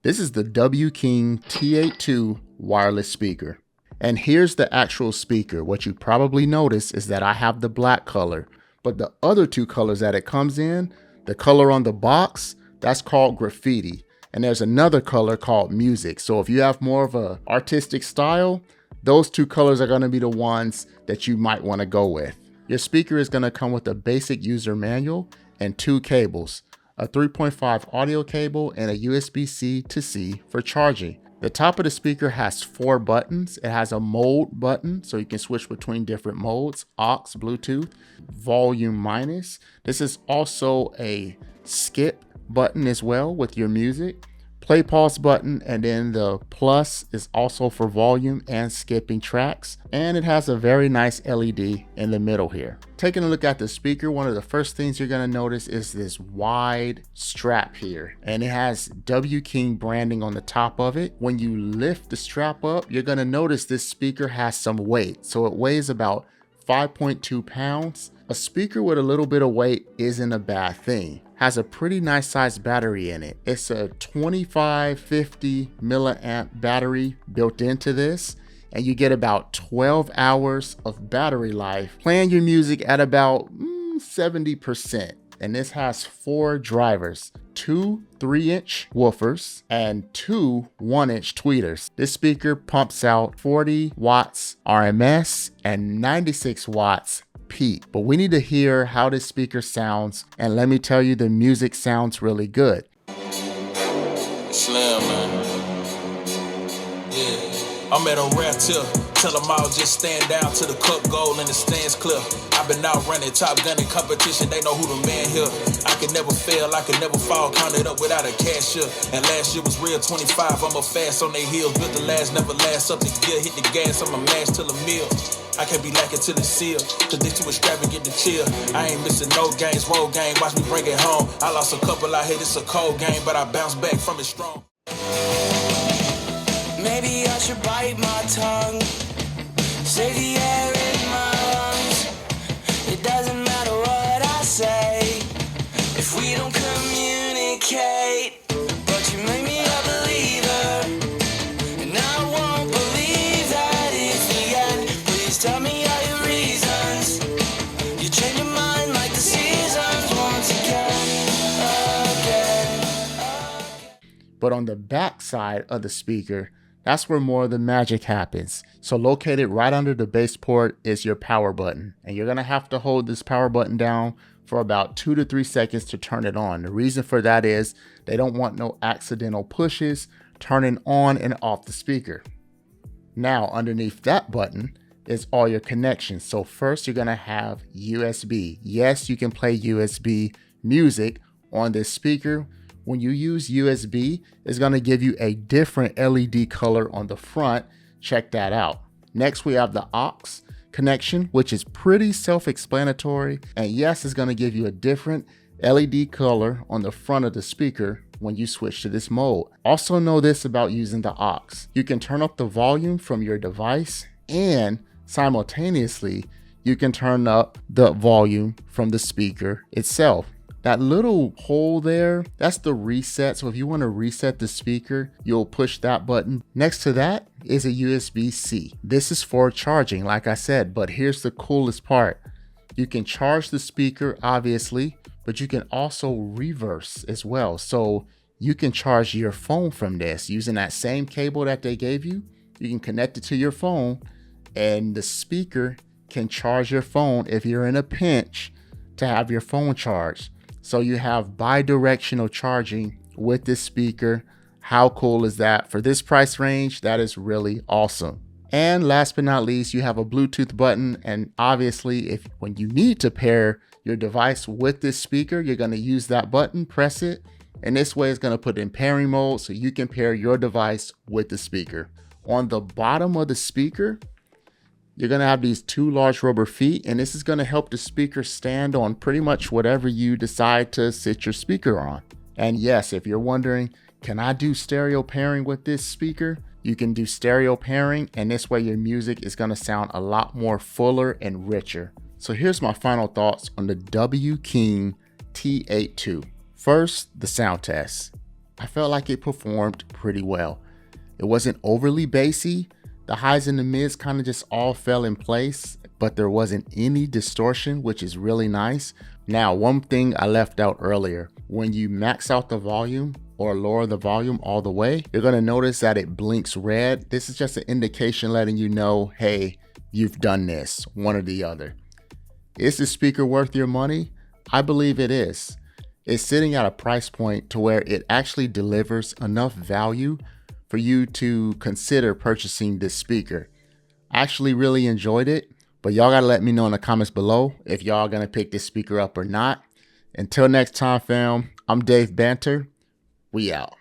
This is the WKing T8-2 wireless speaker. And here's the actual speaker. What you probably notice is that I have the black color, but the other two colors that it comes in, the color on the box, that's called graffiti. And there's another color called music. So if you have more of an artistic style, those two colors are going to be the ones that you might want to go with. Your speaker is going to come with a basic user manual and two cables, a 3.5 audio cable and a USB-C to C for charging. The top of the speaker has 4 buttons. It has a mode button, so you can switch between different modes, aux, Bluetooth, volume minus. This is also a skip button as well with your music. Play pause button, and then the plus is also for volume and skipping tracks. And it has a very nice LED in the middle here. Taking a look at the speaker, one of the first things you're gonna notice is this wide strap here. And it has WKing branding on the top of it. When you lift the strap up, you're gonna notice this speaker has some weight. So it weighs about 5.2 pounds. A speaker with a little bit of weight isn't a bad thing. Has a pretty nice sized battery in it. It's a 2550 milliamp battery built into this, and you get about 12 hours of battery life playing your music at about 70%. And this has 4 drivers, 2 3-inch woofers and 2 1-inch tweeters. This speaker pumps out 40 watts RMS and 96 watts peak. But we need to hear how this speaker sounds, and let me tell you, the music sounds really good. Slim, man. Yeah, I'm at a rap till. Tell them all just stand down to the cup goal and the stands clear. I've been out running, top gunning competition, they know who the man here. I can never fail, I can never fall, counted up without a cashier. And last year was real, 25, I'm a fast on they heels. Built the last, never last up the gear, hit the gas, I'ma mash till a meal. I can't be lacking till it's sealed, cause they too extravagant to chill. I ain't missing no games, road game, watch me bring it home. I lost a couple out here, it's a cold game, but I bounced back from it strong. Maybe I should bite my tongue. Save the air in my lungs. It doesn't matter what I say if we don't communicate. But you make me a believer, and I won't believe that it's the end. Please tell me all your reasons. You change your mind like the seasons once again. But on the back side of the speaker, that's where more of the magic happens. So located right under the base port is your power button. And you're gonna have to hold this power button down for about 2 to 3 seconds to turn it on. The reason for that is they don't want no accidental pushes turning on and off the speaker. Now, underneath that button is all your connections. So first you're gonna have USB. Yes, you can play USB music on this speaker. When you use USB, it's gonna give you a different LED color on the front. Check that out. Next, we have the aux connection, which is pretty self-explanatory. And yes, it's gonna give you a different LED color on the front of the speaker when you switch to this mode. Also know this about using the aux. You can turn up the volume from your device, and simultaneously, you can turn up the volume from the speaker itself. That little hole there, that's the reset. So if you want to reset the speaker, you'll push that button. Next to that is a USB-C. This is for charging, like I said, but here's the coolest part. You can charge the speaker, obviously, but you can also reverse as well. So you can charge your phone from this using that same cable that they gave you. You can connect it to your phone, and the speaker can charge your phone if you're in a pinch to have your phone charged. So you have bi-directional charging with this speaker. How cool is that? For this price range, that is really awesome. And last but not least, you have a Bluetooth button. And obviously, when you need to pair your device with this speaker, you're gonna use that button, press it. And this way it's gonna put it in pairing mode so you can pair your device with the speaker. On the bottom of the speaker, you're gonna have these 2 large rubber feet, and this is gonna help the speaker stand on pretty much whatever you decide to sit your speaker on. And yes, if you're wondering, can I do stereo pairing with this speaker? You can do stereo pairing, and this way your music is gonna sound a lot more fuller and richer. So here's my final thoughts on the WKing T8-2. First, the sound test. I felt like it performed pretty well. It wasn't overly bassy. The highs and the mids kind of just all fell in place, but there wasn't any distortion, which is really nice. Now, one thing I left out earlier, when you max out the volume or lower the volume all the way, you're gonna notice that it blinks red. This is just an indication letting you know, hey, you've done this, one or the other. Is the speaker worth your money? I believe it is. It's sitting at a price point to where it actually delivers enough value for you to consider purchasing this speaker. I actually really enjoyed it, but y'all gotta let me know in the comments below if y'all gonna pick this speaker up or not. Until next time, fam, I'm Dave Banter. We out.